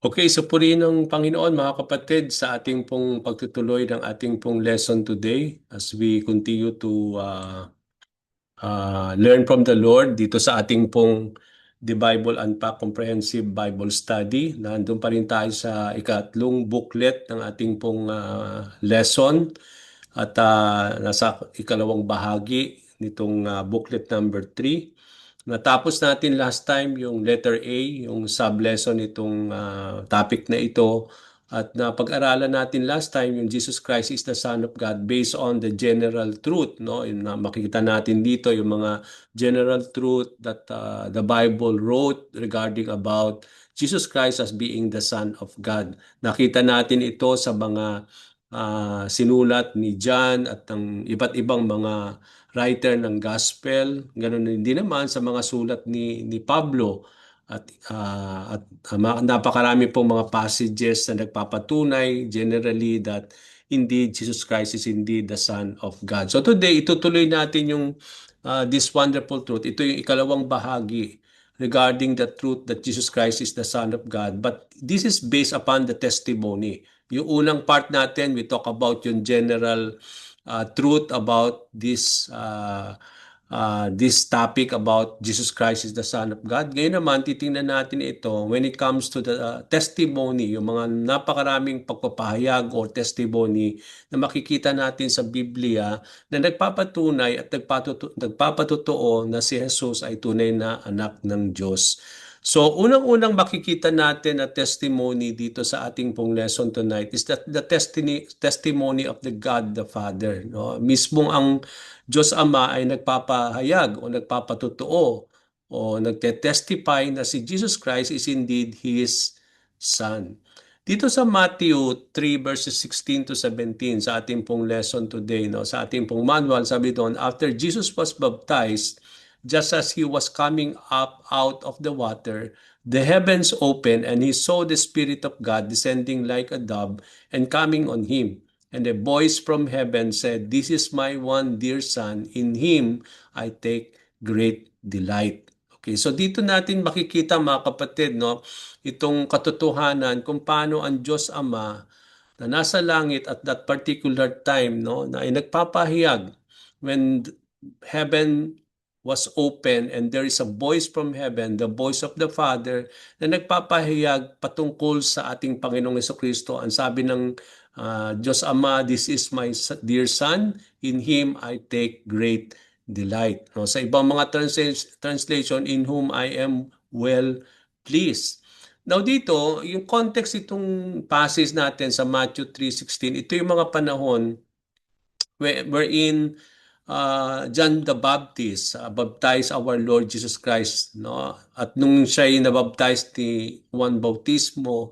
Okay, so purihin ng Panginoon mga kapatid sa ating pong pagtutuloy ng ating pong lesson today as we continue to learn from the Lord dito sa ating pong The Bible Unpacked Comprehensive Bible Study. Nandun pa rin tayo sa ikatlong booklet ng ating pong lesson at nasa ikalawang bahagi nitong booklet number 3. Natapos natin last time yung letter A, yung sub-lesson nitong topic na ito. At napag-aralan natin last time yung Jesus Christ is the Son of God based on the general truth. No? Yung, makikita natin dito yung mga general truth that the Bible wrote regarding about Jesus Christ as being the Son of God. Nakita natin ito sa mga sinulat ni John at ng iba't ibang mga writer ng gospel. Ganun din naman sa mga sulat ni Pablo at napakarami pong mga passages na nagpapatunay generally that indeed Jesus Christ is indeed the Son of God. So today, itutuloy natin yung this wonderful truth. Ito yung ikalawang bahagi regarding the truth that Jesus Christ is the Son of God. But this is based upon the testimony. Yung unang part natin, we talk about yung general truth about this topic about Jesus Christ is the Son of God. Ngayon naman, titingnan natin ito when it comes to the testimony, yung mga napakaraming pagpapahayag or testimony na makikita natin sa Biblia na nagpapatunay at nagpapatotoo na si Jesus ay tunay na anak ng Diyos. So, unang-unang makikita natin na testimony dito sa ating pong lesson tonight is that the testimony of the God the Father. No? Mismong ang Diyos Ama ay nagpapahayag o nagpapatotoo o nagte-testify na si Jesus Christ is indeed His Son. Dito sa Matthew 3 verses 16 to 17 sa ating pong lesson today, no, sa ating pong manual, sabi doon, after Jesus was baptized, just as he was coming up out of the water, the heavens opened and he saw the Spirit of God descending like a dove and coming on him. And a voice from heaven said, "This is my one dear son, in him I take great delight." Okay, so dito natin makikita mga kapatid, no, itong katotohanan kung paano ang Diyos Ama na nasa langit at that particular time, no, na ay nagpapahayag when heaven was open and there is a voice from heaven, the voice of the Father, na nagpapahayag patungkol sa ating Panginoong Jesucristo. Ang sabi ng Diyos Ama, "This is my dear Son, in Him I take great delight." No, sa ibang mga translation, "In whom I am well pleased." Now dito, yung context itong passage natin sa Matthew 3:16, ito yung mga panahon wherein John the Baptist baptized our Lord Jesus Christ, no? At nung siya ay nabaptize ni Juan Bautisma,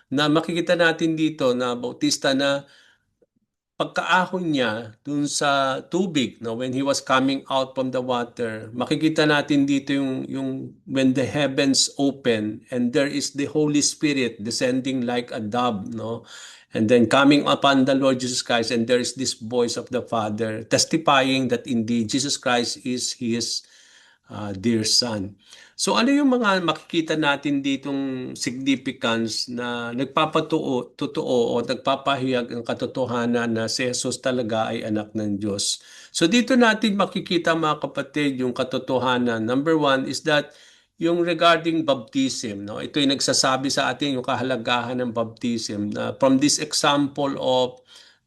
na makikita natin dito na Bautista na pagkaahon niya dun sa tubig, no, when he was coming out from the water, makikita natin dito yung when the heavens open and there is the Holy Spirit descending like a dove, no, and then coming upon the Lord Jesus Christ, and there is this voice of the Father testifying that indeed Jesus Christ is His dear Son. So ano yung mga makikita natin ditong significance na totoo o nagpapahayag ang katotohanan na si Jesus talaga ay anak ng Diyos. So dito natin makikita mga kapatid yung katotohanan. Number one is that yung regarding baptism, no? Ito yung nagsasabi sa atin yung kahalagahan ng baptism. From this example of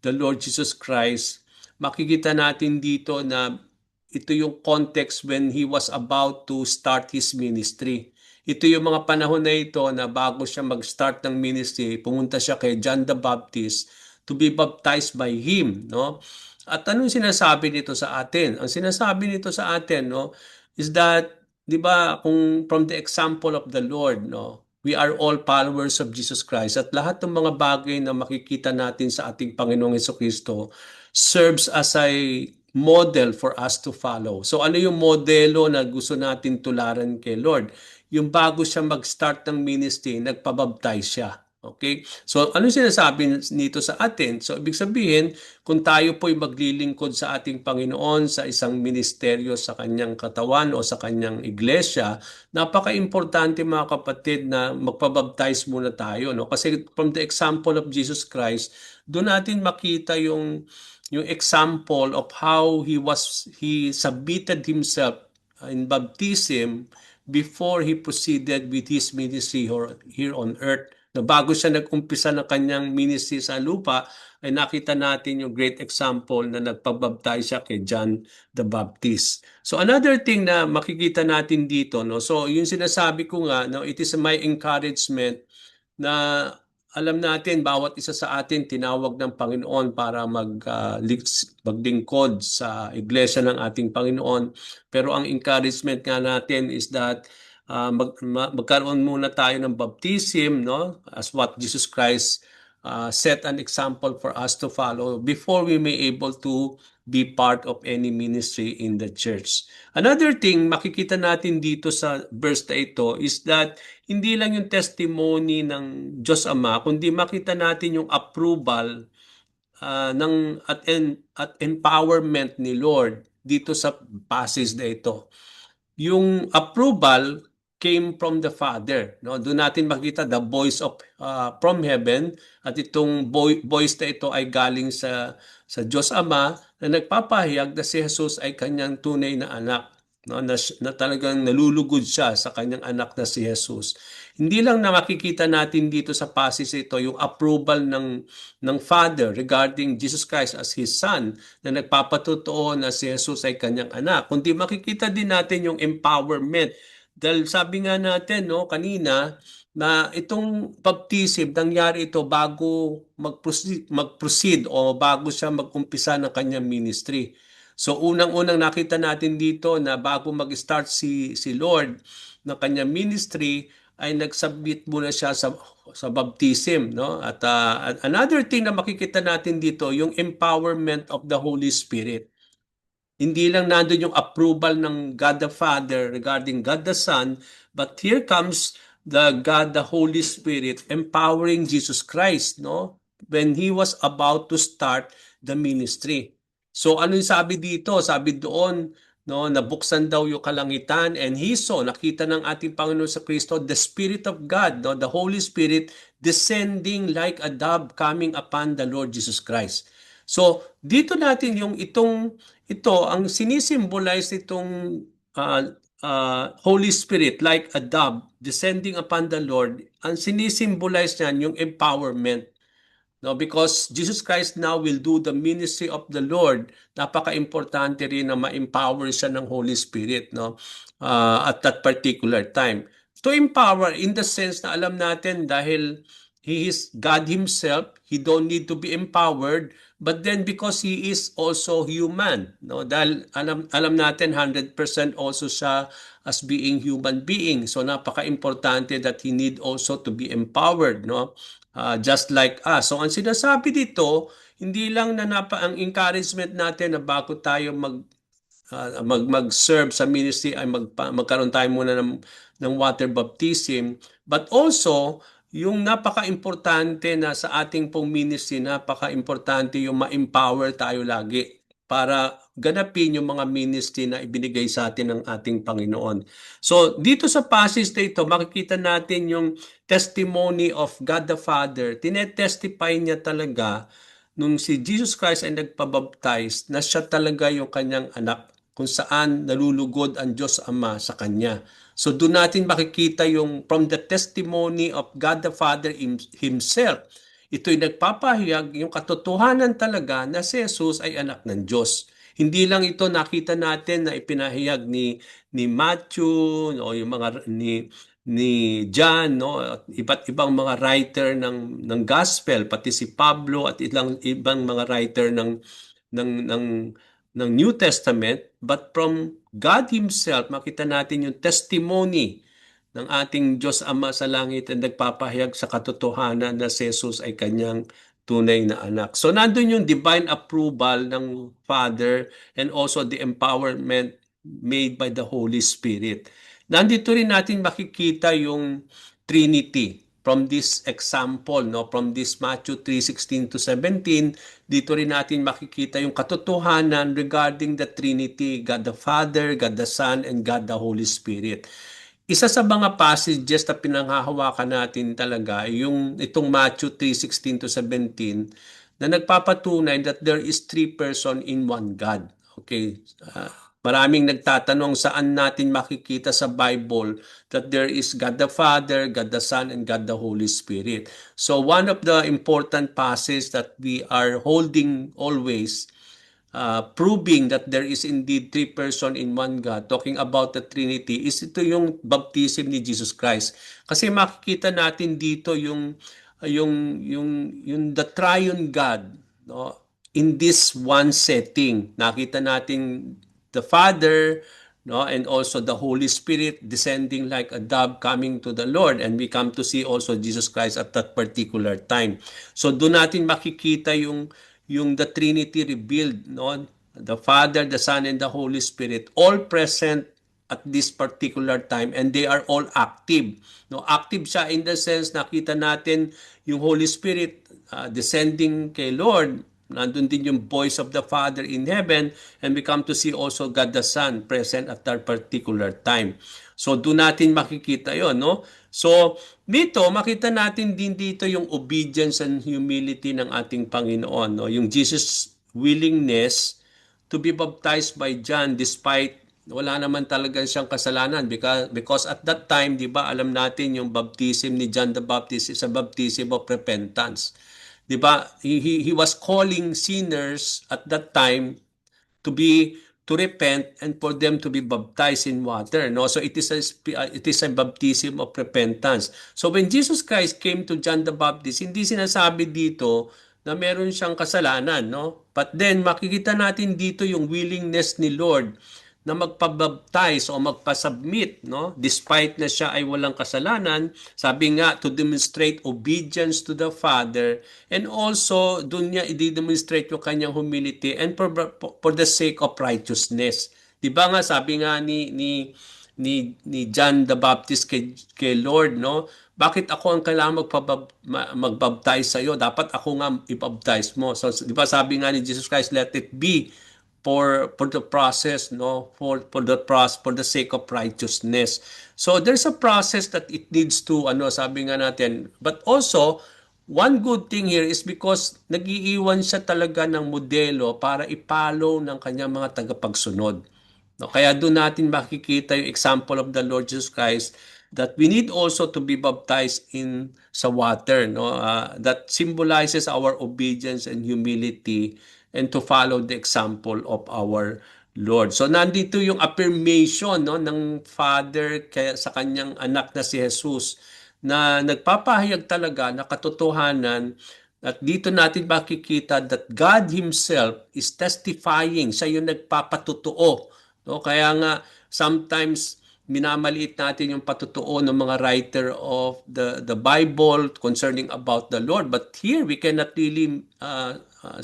the Lord Jesus Christ, makikita natin dito na ito yung context when he was about to start his ministry. Ito yung mga panahon na ito na bago siya mag-start ng ministry, pumunta siya kay John the Baptist to be baptized by him, no? At anong sinasabi nito sa atin? Ang sinasabi nito sa atin, no, is that, 'di ba, kung from the example of the Lord, no, we are all followers of Jesus Christ at lahat ng mga bagay na makikita natin sa ating Panginoong Jesucristo serves as a model for us to follow. So ano yung modelo na gusto natin tularan kay Lord? Yung bago siya mag-start ng ministry, nagpabaptize siya. Okay? So, ano sinasabi nito sa atin? So, ibig sabihin, kung tayo po'y maglilingkod sa ating Panginoon sa isang ministeryo sa kanyang katawan o sa kanyang iglesia, napaka-importante mga kapatid na magpabaptize muna tayo. No? Kasi from the example of Jesus Christ, doon natin makita yung example of how he submitted himself in baptism before he proceeded with his ministry here on earth. Na bago siya nag-umpisa ng kanyang ministry sa lupa, ay nakita natin yung great example na nagpabaptize siya kay John the Baptist. So another thing na makikita natin dito, no? So yung sinasabi ko nga, no, it is my encouragement na alam natin bawat isa sa atin tinawag ng Panginoon para maglingkod sa iglesia ng ating Panginoon. Pero ang encouragement nga natin is that magkaroon muna tayo ng baptism, no? As what Jesus Christ set an example for us to follow before we may able to be part of any ministry in the church. Another thing makikita natin dito sa verse na ito is that hindi lang yung testimony ng Diyos Ama, kundi makita natin yung approval at empowerment ni Lord dito sa passage na ito. Yung approval came from the Father. No? Doon natin makita the voice of from heaven, at itong voice na ito ay galing sa Diyos Ama na nagpapahayag na si Jesus ay kanyang tunay na anak. No, na talagang nalulugod siya sa kanyang anak na si Jesus. Hindi lang na makikita natin dito sa passage ito yung approval ng Father regarding Jesus Christ as His Son na nagpapatotoo na si Jesus ay kanyang anak, kundi makikita din natin yung empowerment. Dahil sabi nga natin no kanina na itong baptism nangyari ito bago mag-proceed o bago siya mag-umpisa ng kanyang ministry. So unang-unang nakita natin dito na bago mag-start si Lord ng kanyang ministry ay nag-submit muna siya sa baptism, no? At another thing na makikita natin dito yung empowerment of the Holy Spirit. Hindi lang nandoon yung approval ng God the Father regarding God the Son, but here comes the God the Holy Spirit empowering Jesus Christ, no? When he was about to start the ministry. So ano yung sabi dito? Sabi doon, no, nabuksan daw yung kalangitan and he saw, nakita ng ating Panginoon sa Kristo, the Spirit of God, no, the Holy Spirit descending like a dove coming upon the Lord Jesus Christ. So dito natin yung ito ang sinisimbolize itong Holy Spirit like a dove descending upon the Lord. Ang sinisimbolize niyan yung empowerment. No, because Jesus Christ now will do the ministry of the Lord. Napaka-importante rin na ma-empower siya ng Holy Spirit, no? At that particular time. To empower in the sense na alam natin dahil He is God Himself, He don't need to be empowered, but then because He is also human, no? Dahil alam natin 100% also siya as being human being. So napaka-importante that He need also to be empowered, no? Just like us. So ang sinasabi dito, hindi lang na ang encouragement natin na bago tayo mag-serve sa ministry ay magkaroon tayo muna ng water baptism, but also yung napaka-importante na sa ating pong ministry, napaka-importante yung ma-empower tayo lagi para ganapin yung mga ministry na ibinigay sa atin ng ating Panginoon. So dito sa passage na ito, makikita natin yung testimony of God the Father. Tinetestify niya talaga nung si Jesus Christ ay nagpabaptize na siya talaga yung kanyang anak kung saan nalulugod ang Diyos Ama sa kanya. So doon natin makikita yung from the testimony of God the Father Himself. Ito'y nagpapahayag yung katotohanan talaga na si Jesus ay anak ng Diyos. Hindi lang ito nakita natin na ipinahayag ni Matthew o yung mga ni John, no, at iba't ibang mga writer ng gospel, pati si Pablo at ilang ibang mga writer ng ng New Testament, but from God Himself makita natin yung testimony ng ating Diyos Ama sa langit na nagpapahayag sa katotohanan na si Jesus ay kanyang tunay na anak. So nandun yung divine approval ng Father and also the empowerment made by the Holy Spirit. Nandito rin natin makikita yung Trinity. from this example, no, from this Matthew 3:16 to 17, dito rin natin makikita yung katotohanan regarding the Trinity, God the Father, God the Son, and God the Holy Spirit. Isa sa mga passages na pinanghahawakan natin talaga yung itong Matthew 3:16 to 17 na nagpapatunay that there is three person in one God. Okay. Maraming nagtatanong saan natin makikita sa Bible that there is God the Father, God the Son, and God the Holy Spirit. So one of the important passages that we are holding always, proving that there is indeed three person in one God, talking about the Trinity, is ito yung baptism ni Jesus Christ. Kasi makikita natin dito yung the triune God, no, in this one setting. Nakita natin the Father, no, and also the Holy Spirit descending like a dove coming to the Lord, and we come to see also Jesus Christ at that particular time. So doon natin makikita yung the Trinity revealed, no, the Father, the Son, and the Holy Spirit all present at this particular time, and they are all active. No, active siya in the sense nakita natin yung Holy Spirit descending kay Lord. Nandun din yung voice of the Father in heaven, and we come to see also God the Son present at that particular time. So doon natin makikita yon, no? So dito makita natin din dito yung obedience and humility ng ating Panginoon, no? Yung Jesus willingness to be baptized by John despite wala naman talaga siyang kasalanan, because at that time, di ba, alam natin yung baptism ni John the Baptist is a baptism of repentance. Di ba? He was calling sinners at that time to repent and for them to be baptized in water, no? So it is a baptism of repentance. So when Jesus Christ came to John the Baptist, hindi sinasabi dito na meron siyang kasalanan, no? But then makikita natin dito yung willingness ni Lord na magpabaptize o magpasubmit, no? Despite na siya ay walang kasalanan, sabi nga, to demonstrate obedience to the Father, and also dun niya i-demonstrate yung kanyang humility and for the sake of righteousness. Di ba nga, sabi nga ni John the Baptist kay Lord, no? Bakit ako ang kailangan magbaptize sa iyo? Dapat ako nga i-baptize mo. So, di ba sabi nga ni Jesus Christ, let it be for the process, no, for the sake of righteousness. So there's a process that it needs to, sabi nga natin, but also one good thing here is because nagiiwan siya talaga ng modelo para ipollow ng kanyang mga tagapagsunod. No, kaya doon natin makikita yung example of the Lord Jesus Christ that we need also to be baptized in sa water, no, that symbolizes our obedience and humility and to follow the example of our Lord. So nandito yung affirmation, no, ng Father kaya sa kanyang anak na si Jesus na nagpapahayag talaga na katotohanan at dito natin makikita that God Himself is testifying, siya yung nagpapatutuo. No? Kaya nga sometimes minamaliit natin yung patutuo ng mga writer of the Bible concerning about the Lord. But here we cannot really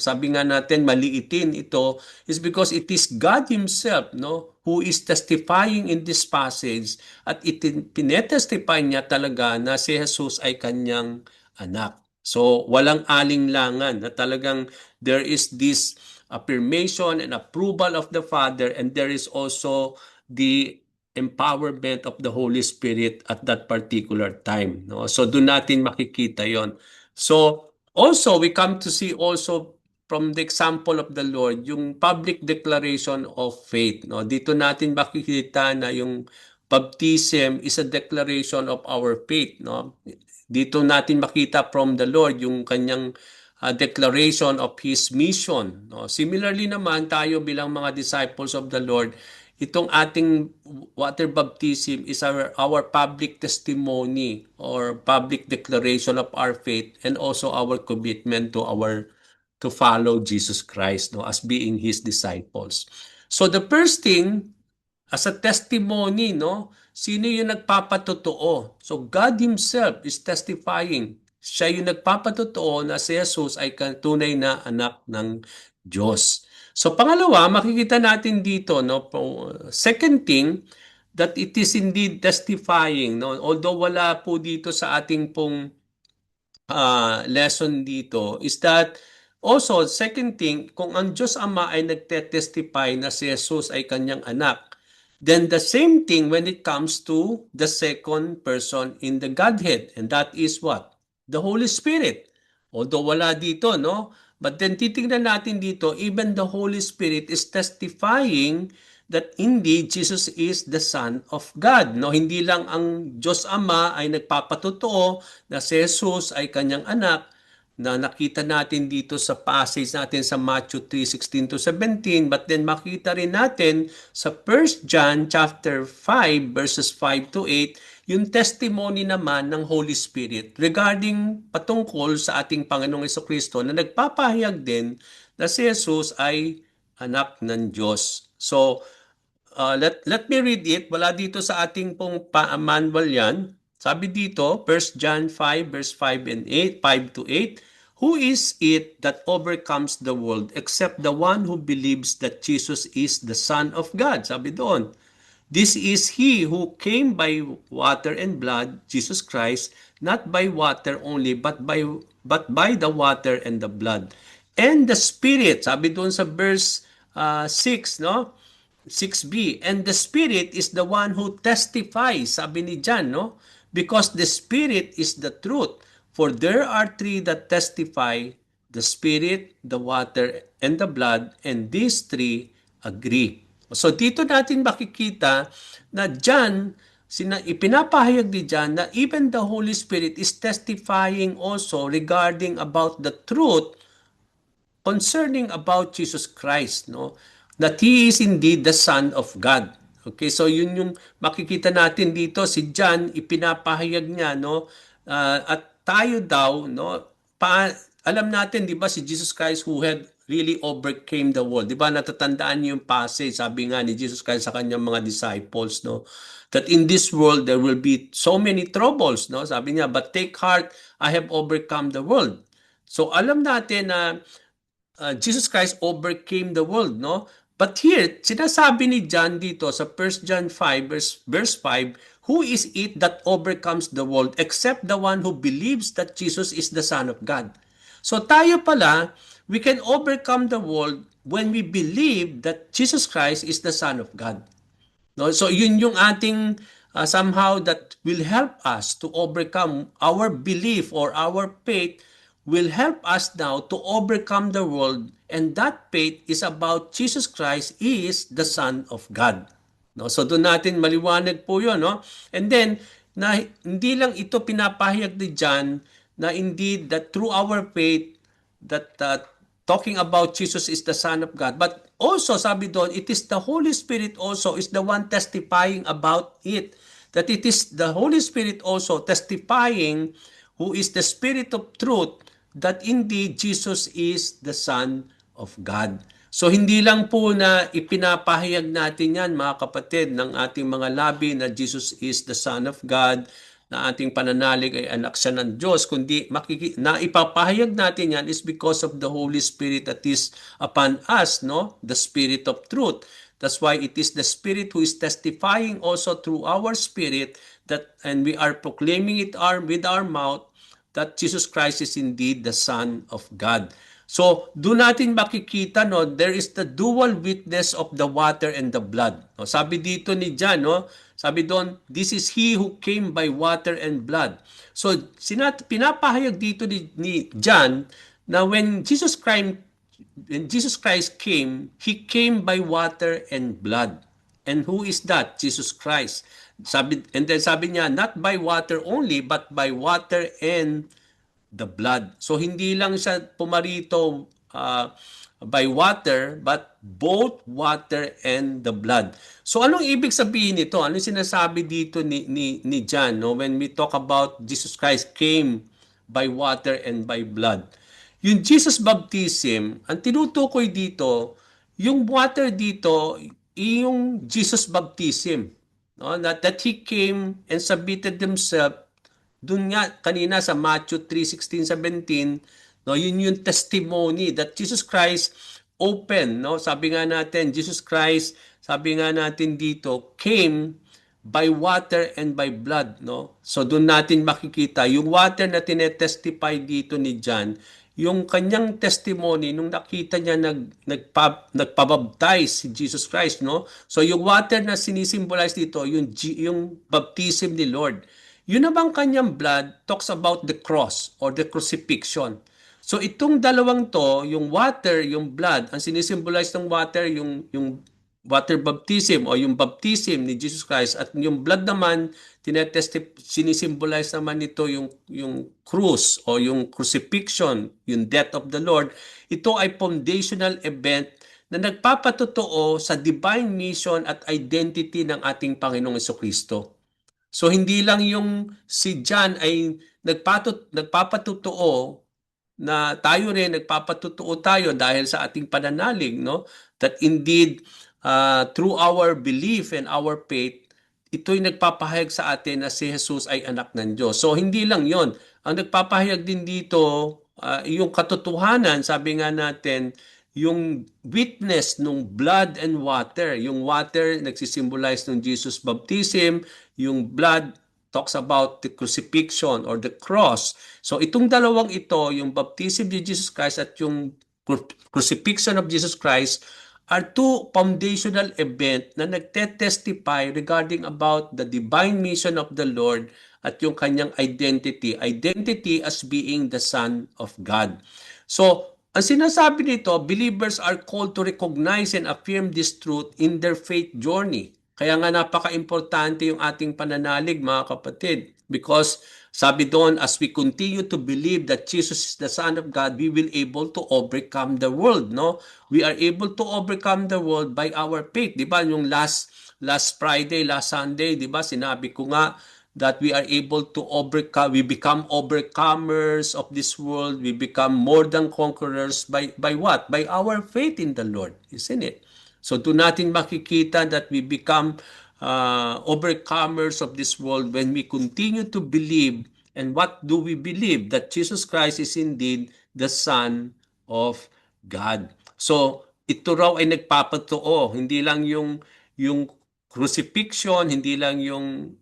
sabi nga natin maliitin ito is because it is God Himself, no, who is testifying in this passage at pinetestify niya talaga na si Jesus ay kanyang anak. So walang alinlangan na talagang there is this affirmation and approval of the Father, and there is also the empowerment of the Holy Spirit at that particular time, no? So doon natin makikita yon. So also, we come to see also from the example of the Lord, yung public declaration of faith. No? Dito natin makikita na yung baptism is a declaration of our faith. No? Dito natin makita from the Lord yung kanyang declaration of His mission. No? Similarly naman, tayo bilang mga disciples of the Lord, itong ating water baptism is our public testimony or public declaration of our faith and also our commitment to follow Jesus Christ, no, as being His disciples. So the first thing, as a testimony, no, sino yung nagpapatotoo? So God Himself is testifying. Siya yung nagpapatotoo na si Jesus ay tunay na anak ng Diyos. So pangalawa, makikita natin dito, no, second thing, that it is indeed testifying, no? Although wala po dito sa ating pong lesson dito is that also, second thing, kung ang Diyos Ama ay nagte-testify na si Jesus ay kanyang anak, then the same thing when it comes to the second person in the Godhead, and that is what? The Holy Spirit. Although wala dito, no? But then titingnan natin dito, even the Holy Spirit is testifying that indeed Jesus is the Son of God. No, hindi lang ang Diyos Ama ay nagpapatotoo na si Jesus ay kanyang anak, na nakita natin dito sa passage natin sa Matthew 3:16 to 17, but then makita rin natin sa 1 John chapter 5 verses 5 to 8 yung testimony naman ng Holy Spirit regarding patungkol sa ating Panginoong Jesucristo na nagpapahayag din na si Jesus ay anak ng Diyos. So, let me read it. Wala dito sa ating pong manual yan. Sabi dito, 1 John 5 verse 5 and 8, 5 to 8, who is it that overcomes the world except the one who believes that Jesus is the Son of God? Sabi doon, this is he who came by water and blood, Jesus Christ, not by water only, but by the water and the blood. And the Spirit, sabi doon sa verse 6, no? 6b, and the Spirit is the one who testifies, sabi ni John, no? Because the Spirit is the truth. For there are three that testify, the Spirit, the water, and the blood, and these three agree. So dito natin makikita na John, ipinapahayag ni John na even the Holy Spirit is testifying also regarding about the truth concerning about Jesus Christ, no? That He is indeed the Son of God. Okay, so yun yung makikita natin dito, si John, ipinapahayag niya, no? At tayo daw, no? Alam natin, di ba, si Jesus Christ who had really overcame the world. Di ba, natatandaan niyo yung passage, sabi nga ni Jesus Christ sa kanyang mga disciples, no? That in this world, there will be so many troubles, no? Sabi niya, but take heart, I have overcome the world. So, alam natin na Jesus Christ overcame the world, no? But here, sinasabi ni John dito sa 1 John 5 verse 5, who is it that overcomes the world except the one who believes that Jesus is the Son of God? So tayo pala, we can overcome the world when we believe that Jesus Christ is the Son of God. No? So yun yung ating somehow that will help us to overcome our belief or our faith will help us now to overcome the world, and that faith is about Jesus Christ is the Son of God. No? So doon natin maliwanag po yun. No? And then, na hindi lang ito pinapahayag ni John na indeed that through our faith that talking about Jesus is the Son of God, but also sabi doon, it is the Holy Spirit also is the one testifying about it. That it is the Holy Spirit also testifying, who is the Spirit of truth, that indeed Jesus is the Son of God. So hindi lang po na ipinapahayag natin yan, mga kapatid, ng ating mga labi na Jesus is the Son of God, na ating pananalig ay anak siya ng Diyos, kundi na ipapahayag natin yan is because of the Holy Spirit that is upon us, no? The Spirit of truth. That's why it is the Spirit who is testifying also through our spirit that, and we are proclaiming it with our mouth, that Jesus Christ is indeed the Son of God. So, doon natin makikita, no, there is the dual witness of the water and the blood. No, sabi dito ni John, no, sabi doon, this is he who came by water and blood. So, pinapahayag dito ni John na when Jesus Christ came, he came by water and blood. And who is that? Jesus Christ. And then sabi niya, not by water only, but by water and the blood. So hindi lang siya pumarito by water, but both water and the blood. So anong ibig sabihin nito? Anong sinasabi dito ni John, no? When we talk about Jesus Christ came by water and by blood. Yung Jesus baptism, ang tinutukoy dito, yung water dito, yung Jesus baptism. No? That He came and submitted Himself. Doon nga, kanina sa Matthew 3:16-17, no, yun yung testimony that Jesus Christ opened. No? Sabi nga natin, Jesus Christ, sabi nga natin dito, came by water and by blood, no? So doon natin makikita yung water na tinetestify dito ni John, yung kanyang testimony nung nakita niya nagpabaptize si Jesus Christ, no? So yung water na sinisimbolize dito, yung baptism ni Lord. Yun namang kanyang blood talks about the cross or the crucifixion. So itong dalawang to, yung water, yung blood, ang sinisimbolize ng water, yung water baptism o yung baptism ni Jesus Christ at yung blood naman sinisimbolize naman nito yung cross o yung crucifixion, yung death of the Lord. Ito ay foundational event na nagpapatotoo sa divine mission at identity ng ating Panginoong Jesucristo. So hindi lang yung si John ay nagpapatotoo na tayo rin nagpapatotoo tayo dahil sa ating pananalig, no? That indeed through our belief and our faith, ito'y nagpapahayag sa atin na si Jesus ay anak ng Diyos. So hindi lang 'yon. Ang nagpapahayag din dito yung katotohanan, sabi nga natin, yung witness ng blood and water. Yung water nagsisimbolize ng Jesus baptism, yung blood talks about the crucifixion or the cross. So itong dalawang ito, yung baptism ni Jesus Christ at yung crucifixion of Jesus Christ, are two foundational event na nagte-testify regarding about the divine mission of the Lord at yung kanyang identity as being the Son of God. So, ang sinasabi nito, believers are called to recognize and affirm this truth in their faith journey. Kaya nga napaka-importante yung ating pananalig, mga kapatid. Because sabi doon, as we continue to believe that Jesus is the Son of God, we will able to overcome the world, no? We are able to overcome the world by our faith. Di ba? Yung last Friday, last Sunday, di ba? Sinabi ko nga, that we are able to overcome, we become overcomers of this world, we become more than conquerors by what? By our faith in the Lord, isn't it? So doon natin makikita that we become overcomers of this world when we continue to believe. And what do we believe? That Jesus Christ is indeed the Son of God. So ito raw ay nagpapatotoo, hindi lang yung crucifixion, hindi lang yung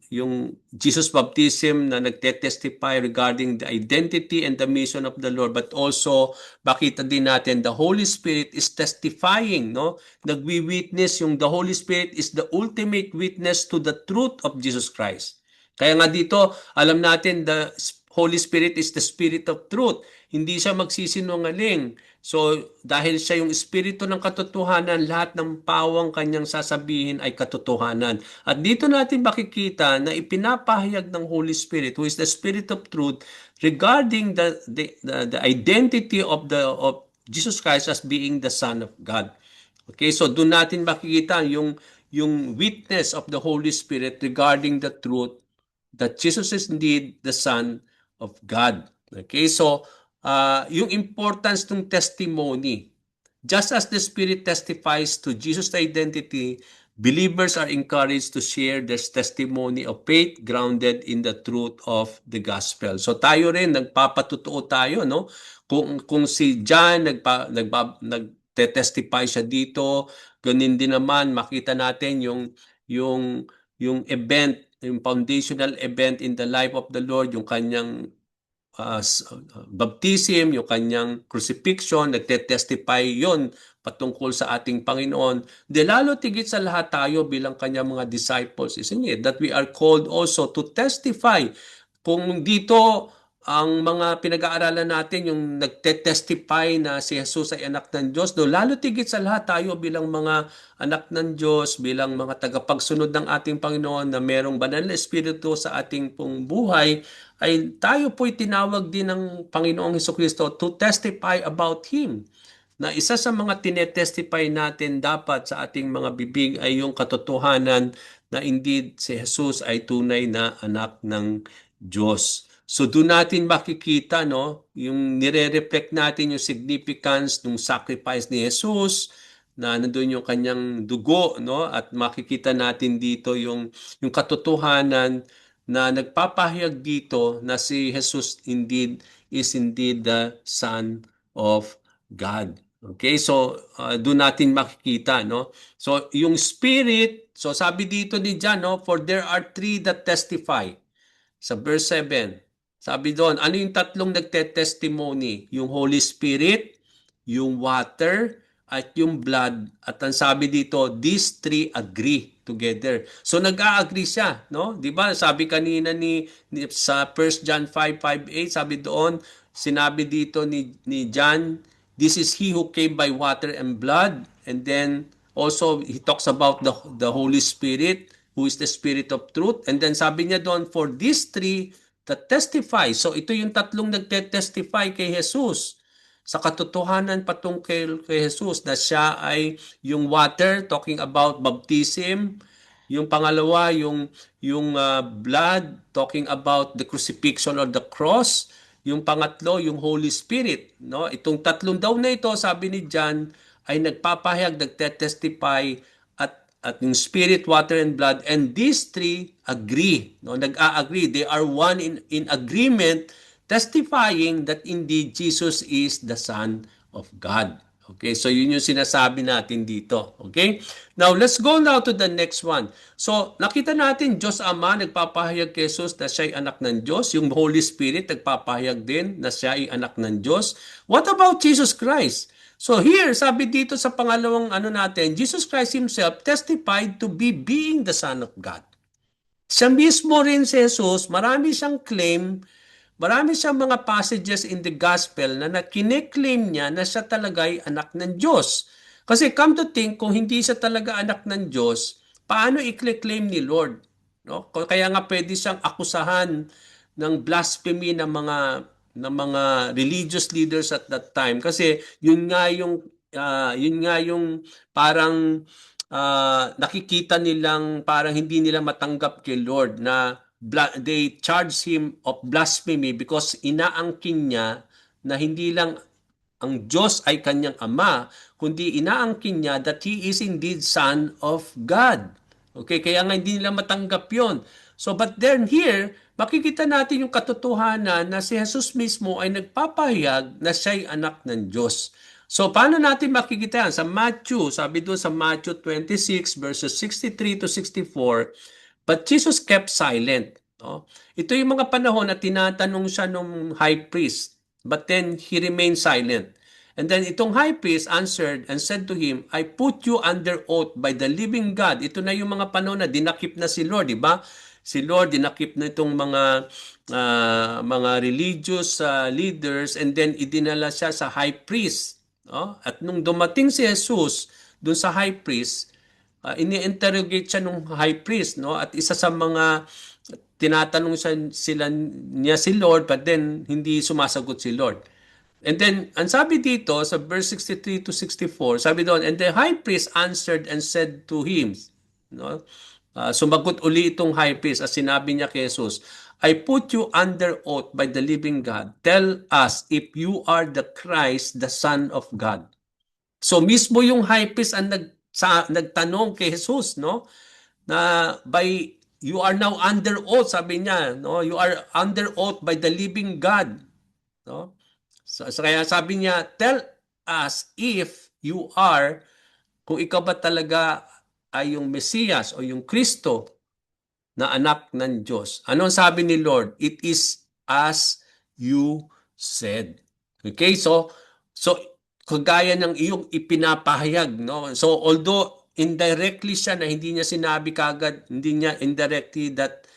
Jesus baptism na nagte-testify regarding the identity and the mission of the Lord, but also makita din natin the Holy Spirit is testifying, no? Nagwi-witness, yung the Holy Spirit is the ultimate witness to the truth of Jesus Christ. Kaya nga dito, alam natin the Holy Spirit is the Spirit of truth. Hindi siya magsisinungaling. So, dahil siya yung espiritu ng katotohanan, lahat ng pawang kanyang sasabihin ay katotohanan. At dito natin makikita na ipinapahayag ng Holy Spirit, who is the Spirit of truth, regarding the identity of Jesus Christ as being the Son of God. Okay, so doon natin makikita yung witness of the Holy Spirit regarding the truth that Jesus is indeed the Son of God. Okay, so yung importance ng testimony. Just as the Spirit testifies to Jesus' identity, believers are encouraged to share their testimony of faith grounded in the truth of the gospel. So tayo rin, nagpapatutuo tayo, no? Kung si John nagte-testify siya dito, ganun din naman makita natin yung event, yung foundational event in the life of the Lord, yung kanyang baptism, yung kanyang crucifixion, nagte-testify yon patungkol sa ating Panginoon. De lalo tigit sa lahat tayo bilang kanyang mga disciples, isn't it? That we are called also to testify. Kung dito ang mga pinag-aaralan natin, yung nagte-testify na si Jesus ay anak ng Diyos, lalo tigit sa lahat tayo bilang mga anak ng Diyos, bilang mga tagapagsunod ng ating Panginoon na merong banal na Espiritu sa ating pong buhay, ay tayo po'y tinawag din ng Panginoong Hesukristo to testify about Him. Na isa sa mga tinetestify natin dapat sa ating mga bibig ay yung katotohanan na indeed si Jesus ay tunay na anak ng Diyos. So doon natin makikita, no, yung nire-reflect natin yung significance ng sacrifice ni Jesus, na nandoon yung kanyang dugo, no, at makikita natin dito yung katotohanan na nagpapahayag dito na si Jesus is indeed the Son of God. Okay, so doon natin makikita, no? So yung spirit, so sabi dito ni John, no, for there are three that testify. Sa verse 7, sabi doon, ano yung tatlong nagte-testimony? Yung Holy Spirit, yung water, at yung blood. At ang sabi dito, these three agree together. So nag-a-agree siya, no? 'Di ba? Sabi kanina sa 1 John 5:8, sabi doon, sinabi dito ni John, this is he who came by water and blood. And then also he talks about the Holy Spirit, who is the Spirit of truth. And then sabi niya doon, for these three that testify. So ito yung tatlong nagte-testify kay Jesus sa katotohanan patungkol kay Jesus, na siya ay yung water, talking about baptism. Yung pangalawa, yung blood, talking about the crucifixion or the cross. Yung pangatlo, yung Holy Spirit, no? Itong tatlong daw na ito, sabi ni John, ay nagpapahayag, nagte-testify, at yung spirit, water, and blood. And these three agree, no? Nag-a-agree. They are one in agreement, testifying that indeed Jesus is the Son of God. Okay, so yun yung sinasabi natin dito. Okay? Now, let's go now to the next one. So, nakita natin, Diyos Ama, nagpapahayag kay Jesus na siya ay anak ng Diyos. Yung Holy Spirit, nagpapahayag din na siya ay anak ng Diyos. What about Jesus Christ? So here, sabi dito sa pangalawang natin, Jesus Christ Himself testified to be being the Son of God. Siya mismo rin si Jesus, marami siyang claim, marami siyang mga passages in the gospel na kine-claim niya na siya talaga ay anak ng Diyos. Kasi come to think, kung hindi siya talaga anak ng Diyos, paano i-claim ni Lord? No? Kaya nga pwede siyang akusahan ng blasphemy ng mga religious leaders at that time, kasi yun nga yung parang nakikita nilang parang hindi nila matanggap kay Lord, na they charge him of blasphemy because inaangkin niya na hindi lang ang Diyos ay kanyang ama, kundi inaangkin niya that He is indeed Son of God. Okay, kaya nga hindi nila matanggap yon. So, but then here, makikita natin yung katotohanan na si Jesus mismo ay nagpapahayag na siya'y anak ng Diyos. So, paano natin makikita yan? Sa Matthew, sabi doon sa Matthew 26 verses 63 to 64, but Jesus kept silent. No? Ito yung mga panahon na tinatanong siya ng high priest, but then he remained silent. And then itong high priest answered and said to him, I put you under oath by the living God. Ito na yung mga panahon na dinakip na si Lord, di ba? Si Lord dinakip na itong mga religious leaders, and then idinala siya sa high priest. No? At nung dumating si Jesus dun sa high priest, ini-interrogate siya nung high priest, no? At isa sa mga tinatanong niya si Lord, but then hindi sumasagot si Lord. And then, ang sabi dito sa verse 63 to 64, sabi doon, and the high priest answered and said to him, no? Sumagot uli itong high priest as sinabi niya kay Jesus, I put you under oath by the living God. Tell us if you are the Christ, the Son of God. So mismo yung high priest ang nagtanong kay Jesus, no? Na you are now under oath, sabi niya, no? You are under oath by the living God, no? So kaya sabi niya, tell us if you are, kung ikaw ba talaga ay yung Mesiyas o yung Kristo na anak ng Diyos. Ano sabi ni Lord? It is as you said. Okay, so kagaya ng iyong ipinapahayag, no? So although indirectly siya na hindi niya sinabi kagad, hindi niya indirectly that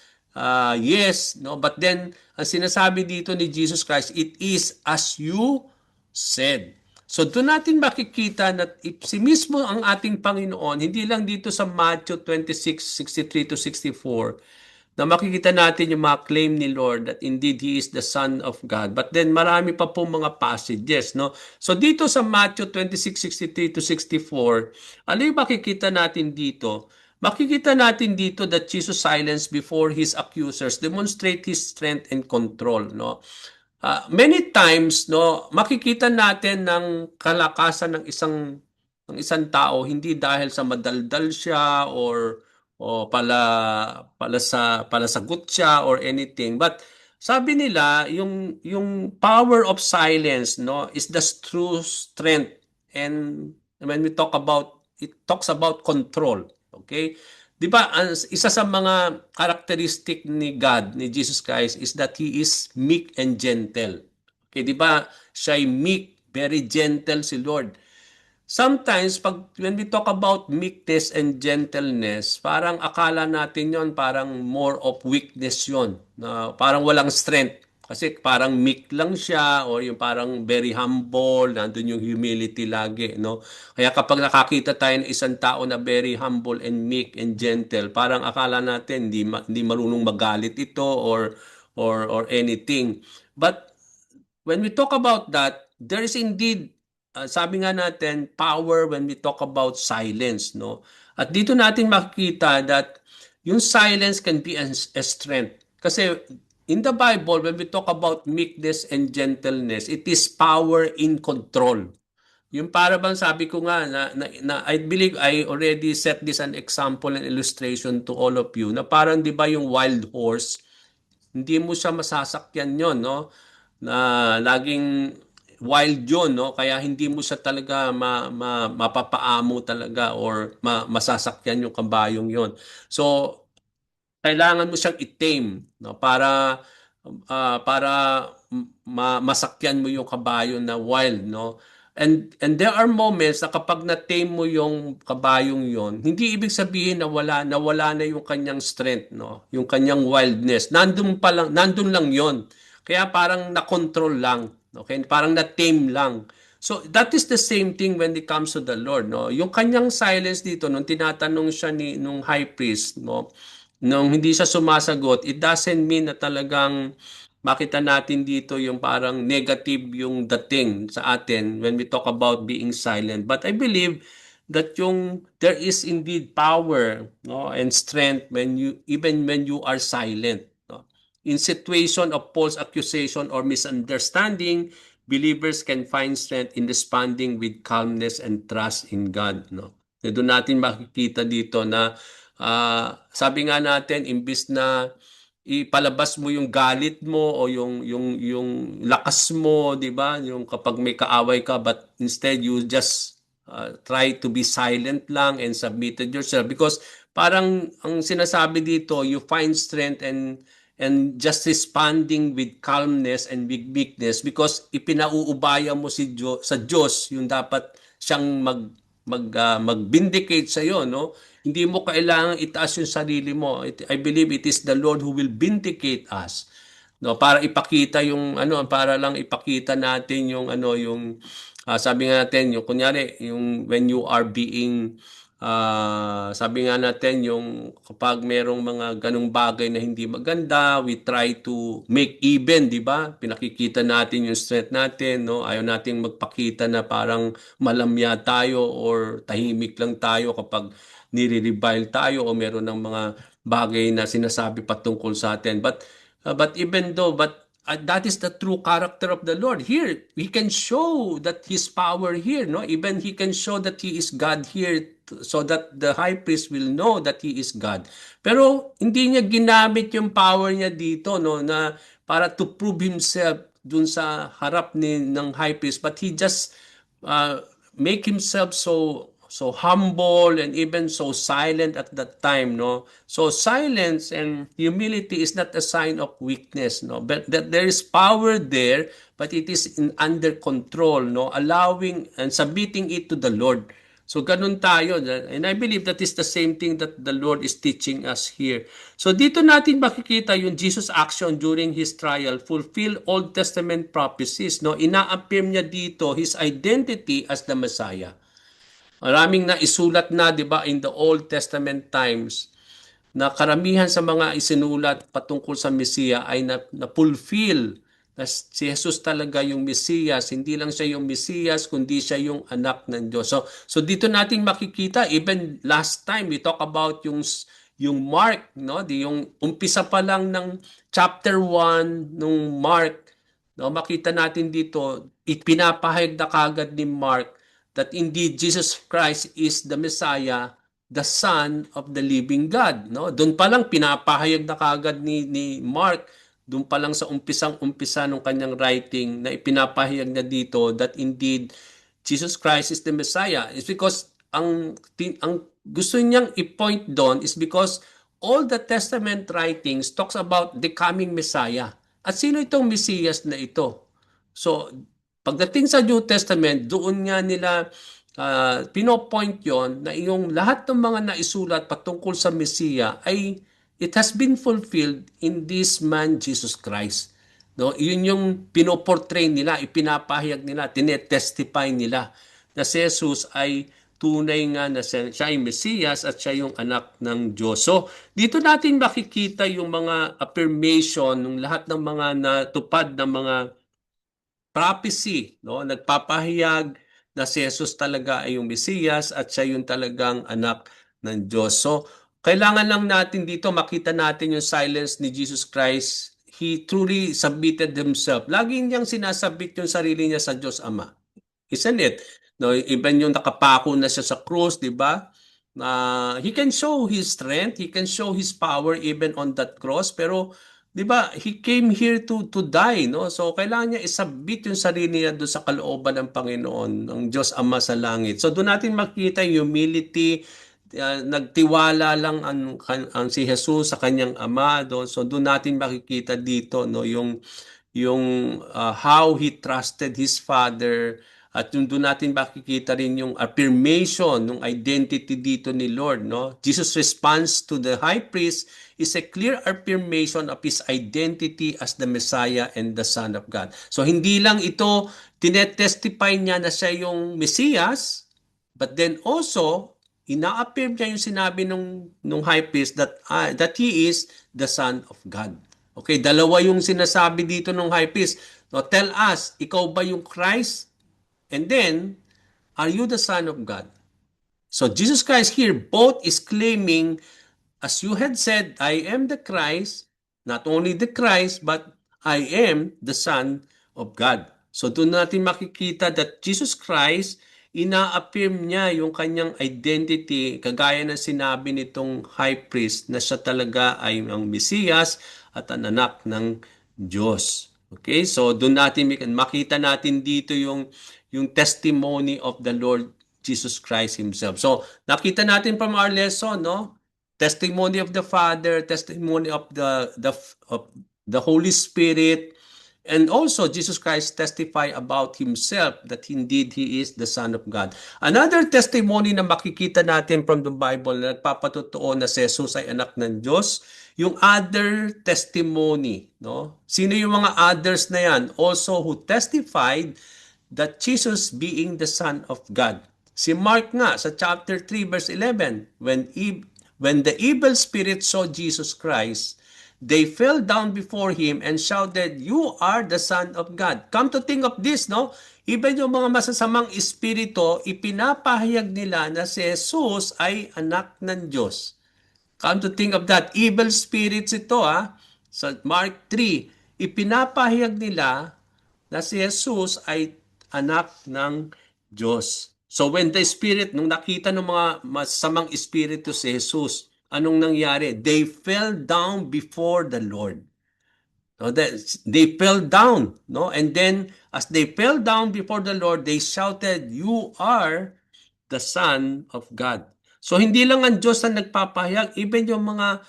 yes, no, but then ang sinasabi dito ni Jesus Christ, it is as you said. So doon natin makikita na si mismo ang ating Panginoon, hindi lang dito sa Matthew 26:63 to 64, na makikita natin yung mga claim ni Lord that indeed He is the Son of God. But then marami pa po mga passages, no? So dito sa Matthew 26:63 to 64, ano yung makikita natin dito? Makikita natin dito that Jesus silence before His accusers demonstrate His strength and control, no? Many times, no, makikita natin ng kalakasan ng isang tao hindi dahil sa madaldal siya o palasagot siya or anything, but sabi nila yung power of silence, no, is the true strength and when we talk about, it talks about control. Okay? Di ba, isa sa mga characteristic ni God, ni Jesus Christ, is that He is meek and gentle. Okay, di ba? Siya ay meek, very gentle si Lord. Sometimes, when we talk about meekness and gentleness, parang akala natin yon parang more of weakness yon, na parang walang strength. Kasi parang meek lang siya, or yung parang very humble, nandun yung humility lagi, no? Kaya kapag nakakita tayo ng isang tao na very humble and meek and gentle, parang akala natin hindi marunong magalit ito, or anything. But when we talk about that, there is indeed, sabi nga natin, power when we talk about silence, no? At dito natin makikita that yung silence can be a strength. Kasi in the Bible, when we talk about meekness and gentleness, it is power in control. Yung para bang sabi ko nga I believe I already set this an example and illustration to all of you, na parang 'di ba yung wild horse, hindi mo siya masasakyan yon, no? Na laging wild yon, no? Kaya hindi mo siya talaga mapapaamo talaga, or masasakyan yung kabayong yon. So, kailangan mo siyang i-tame, no? Para masakyan mo yung kabayo na wild, no? And there are moments na kapag na-tame mo yung kabayong yon, hindi ibig sabihin na wala na yung kanyang strength, no? Yung kanyang wildness. Nandun lang yon. Kaya parang na-control lang, okay? Parang na-tame lang. So that is the same thing when it comes to the Lord, no? Yung kanyang silence dito nung tinatanong siya nung high priest, no? Nung hindi siya sumasagot, it doesn't mean na talagang makita natin dito yung parang negative yung dating sa atin when we talk about being silent. But I believe that there is indeed power, no, and strength even when you are silent, no. In situation of false accusation or misunderstanding, believers can find strength in responding with calmness and trust in God, no. Doon natin makikita dito na sabi nga natin, imbis na ipalabas mo yung galit mo o yung lakas mo, 'di ba? Yung kapag may kaaway ka, but instead you just try to be silent lang and submitted yourself, because parang ang sinasabi dito, you find strength and just responding with calmness and with meekness, because ipinauubaya mo sa Diyos yung dapat siyang mag-vindicate sa iyo, no? Hindi mo kailangang itaas yung sarili mo. I believe it is the Lord who will vindicate us. No, para ipakita yung para lang ipakita natin yung sabi nga natin, yung kunyari, yung when you are being sabi nga natin, yung kapag merong mga ganung bagay na hindi maganda, we try to make even, di ba? Pinakikita natin yung strength natin, no? Ayaw nating magpakita na parang malamya tayo or tahimik lang tayo kapag nire-revile tayo o meron ng mga bagay na sinasabi patungkol sa atin. But even though, that is the true character of the Lord. Here, He can show that His power here, no? Even He can show that He is God here, so that the high priest will know that He is God. Pero hindi niya ginamit yung power niya dito, no, na para to prove Himself dun sa harap ng high priest, but He just make Himself so humble and even so silent at that time, no? So silence and humility is not a sign of weakness, no? But that there is power there, but it is under control, no? Allowing and submitting it to the Lord. So ganun tayo, and I believe that is the same thing that the Lord is teaching us here. So dito natin makikita yung Jesus' action during His trial fulfill Old Testament prophecies, no? Ina-affirm niya dito His identity as the Messiah. Maraming na isulat na, 'di ba, in the Old Testament times, na karamihan sa mga isinulat patungkol sa Mesiya ay na-fulfill. Na si Jesus talaga yung Mesiyas, hindi lang siya yung Mesiyas, kundi siya yung anak ng Diyos. So dito natin makikita, even last time we talk about yung Mark, no? Yung umpisa pa lang ng chapter 1 nung Mark, no? Makita natin dito, ipinapahayag na kagad ni Mark that indeed Jesus Christ is the Messiah, the Son of the living God, no? Doon pa lang pinapahayag na kagad ni Mark, doon pa lang sa umpisang-umpisa ng kanyang writing, na ipinapahayag na dito that indeed Jesus Christ is the Messiah is because ang gusto niyang i-point doon is because all the Testament writings talks about the coming Messiah. At sino itong Mesias na ito? So, pagdating sa New Testament, doon nga nila pinopoint yon na yung lahat ng mga naisulat patungkol sa Mesiya ay it has been fulfilled in this man Jesus Christ. No, yun yung pinoportray nila, ipinapahayag nila, tinetestify nila na si Jesus ay tunay nga na siya ay Mesiyas at siya yung anak ng Diyos. So, dito natin makikita yung mga affirmation ng lahat ng mga natupad ng mga prophecy, no? Nagpapahayag na si Jesus talaga ay yung Mesiyas at siya yung talagang anak ng Diyos. So, kailangan lang natin dito makita natin yung silence ni Jesus Christ. He truly submitted himself. Laging niyang sinasabit yung sarili niya sa Diyos Ama. Isn't it? No, even yung nakapako na siya sa cross, di ba? He can show his strength, he can show his power even on that cross, pero 'di ba? He came here to die, no? So kailangan niya isabit yung sarili niya doon sa kalooban ng Panginoon, ng Diyos Ama sa langit. So doon natin makita yung humility, nagtiwala lang ang si Jesus sa kanyang Ama doon. So doon natin makikita dito, no, yung how he trusted his father at yung doon natin makikita rin yung affirmation ng identity dito ni Lord, no? Jesus' response to the high priest is a clear affirmation of his identity as the Messiah and the Son of God. So hindi lang ito tinetestify niya na siya yung Mesias, but then also ina-affirm niya yung sinabi nung high priest that he is the Son of God. Okay, dalawa yung sinasabi dito ng high priest. No, tell us, ikaw ba yung Christ? And then, are you the Son of God? So Jesus Christ here both is claiming, as you had said, I am the Christ, not only the Christ, but I am the Son of God. So doon natin makikita that Jesus Christ, ina-affirm niya yung kanyang identity, kagaya ng sinabi nitong high priest na siya talaga ay ang Mesiyas at ang anak ng Diyos. Okay, so doon natin makita natin dito yung testimony of the Lord Jesus Christ himself. So nakita natin from our lesson, no? Testimony of the Father, testimony of the Holy Spirit, and also Jesus Christ testify about himself that indeed he is the Son of God. Another testimony na makikita natin from the Bible na nagpapatotoo na si Jesus ay anak ng Diyos, yung other testimony, no? Sino yung mga others na yan? Also who testified that Jesus being the Son of God. Si Mark nga sa chapter 3 verse 11, when the evil spirit saw Jesus Christ, they fell down before him and shouted, "You are the Son of God." Come to think of this, no? Even yung mga masasamang espiritu, ipinapahayag nila na si Jesus ay anak ng Diyos. Come to think of that, evil spirits ito sa Mark 3, ipinapahayag nila na si Jesus ay anak ng Diyos. So when the spirit, nung nakita ng mga masamang espiritu si Jesus, anong nangyari? They fell down before the Lord. No, they fell down, no? And then as they fell down before the Lord, they shouted, "You are the Son of God." So hindi lang ang Diyos ang nagpapahayag, even yung mga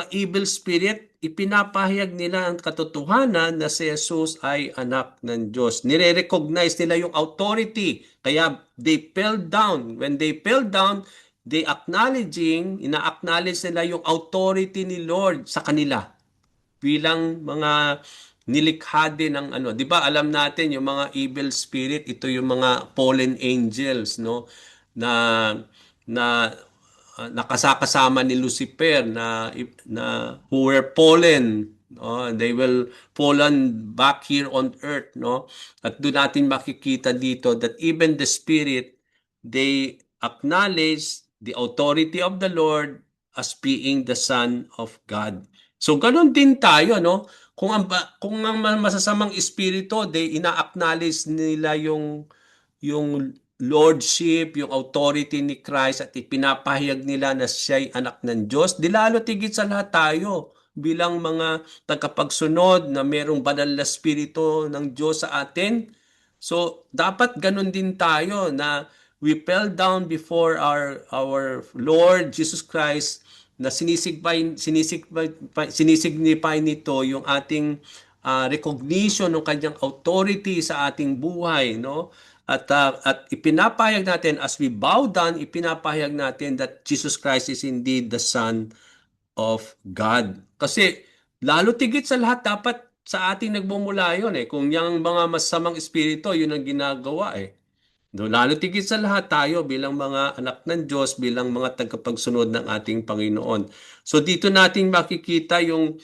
evil spirit, ipinapahayag nila ang katotohanan na si Jesus ay anak ng Diyos. Nire-recognize nila yung authority. Kaya they fell down. When they fell down, ina-acknowledge nila yung authority ni Lord sa kanila bilang mga nilikha din ng ano. 'Di ba alam natin yung mga evil spirit, ito yung mga fallen angels, no? Na nakasakasama ni Lucifer na who were fallen. They will fallen back here on earth, no? At doon natin makikita dito that even the spirit, they acknowledge the authority of the Lord as being the Son of God. So ganun din tayo, no? Kung ang masasamang espiritu, they ina-acknowledge nila yung lordship, yung authority ni Christ at ipinapahayag nila na siya'y anak ng Diyos, di lalo tigit sa lahat tayo bilang mga tagapagsunod na merong banal na espiritu ng Diyos sa atin. So, dapat ganun din tayo na we fell down before our Lord Jesus Christ na sinisignify nito yung ating recognition ng kanyang authority sa ating buhay, no? At ipinapahayag natin as we bow down, ipinapahayag natin that Jesus Christ is indeed the Son of God. Kasi lalo tigit sa lahat dapat sa ating nagmumula yun eh. Kung yung mga masamang espiritu, yun ang ginagawa eh. No, lalo tigit sa lahat tayo bilang mga anak ng Diyos, bilang mga tagapagsunod ng ating Panginoon. So dito natin makikita yung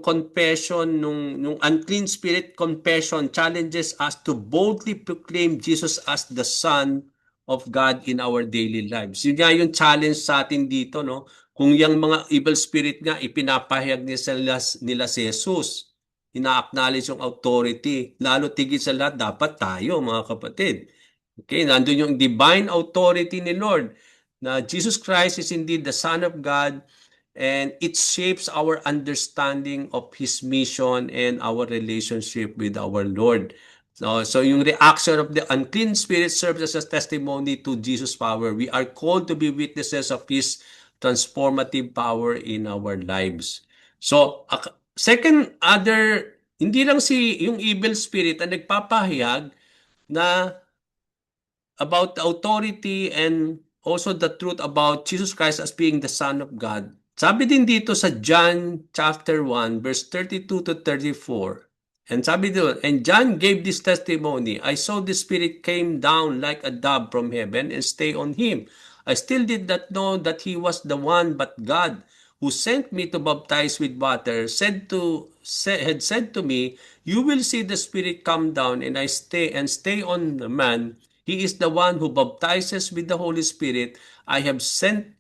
confession nung unclean spirit confession challenges us to boldly proclaim Jesus as the Son of God in our daily lives. Yun nga yung challenge sa atin dito, no? Kung yung mga evil spirit nga ipinapahayag nila si Jesus, ina-acknowledge yung authority, lalo tigit sa lahat dapat tayo mga kapatid. Okay, nandun yung divine authority ni Lord na Jesus Christ is indeed the Son of God and it shapes our understanding of His mission and our relationship with our Lord. So yung reaction of the unclean spirit serves as a testimony to Jesus' power. We are called to be witnesses of His transformative power in our lives. So, second other, hindi lang yung evil spirit ang nagpapahayag na about the authority and also the truth about Jesus Christ as being the Son of God. Sabi din dito sa John chapter 1 verse 32 to 34. And sabi dito, and John gave this testimony, I saw the Spirit came down like a dove from heaven and stay on him. I still did not know that he was the one, but God, who sent me to baptize with water, had said to me, you will see the Spirit come down and stay on the man. He is the one who baptizes with the Holy Spirit. I have seen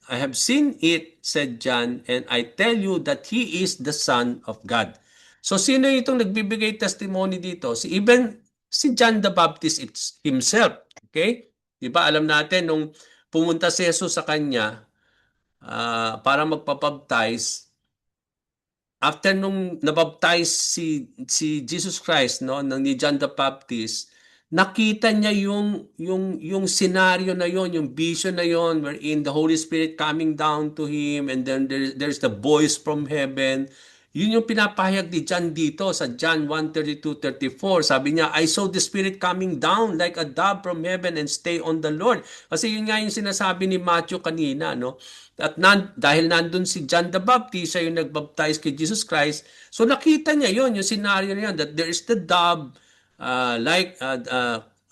it, said John, and I tell you that he is the Son of God. So sino itong nagbibigay testimony dito? Si John the Baptist himself. Okay? Di ba alam natin nung pumunta si Jesus sa kanya para magpabaptize, after nung nabaptize si Jesus Christ ni John the Baptist, nakita niya yung scenario na yon, yung vision na yon wherein the Holy Spirit coming down to him and then there's the voice from heaven. Yun yung pinapahayag ni John dito sa John 1:32-34. Sabi niya, I saw the Spirit coming down like a dove from heaven and stay on the Lord. Kasi yun nga yung sinasabi ni Matthew kanina, no? At dahil nandun si John the Baptist, siya yung nagbaptize kay Jesus Christ. So nakita niya yon, yung scenario na yun, that there is the dove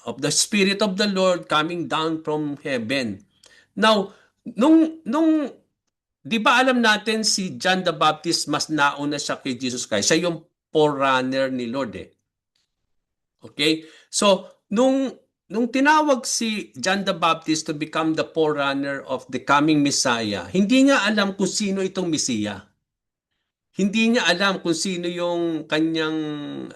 of the Spirit of the Lord coming down from heaven. Now, nung di ba alam natin si John the Baptist mas nauna siya kay Jesus Christ. Siya yung forerunner ni Lord eh. Okay? So, nung tinawag si John the Baptist to become the forerunner of the coming Messiah, hindi niya alam kung sino itong Messiah. Hindi niya alam kung sino yung kanyang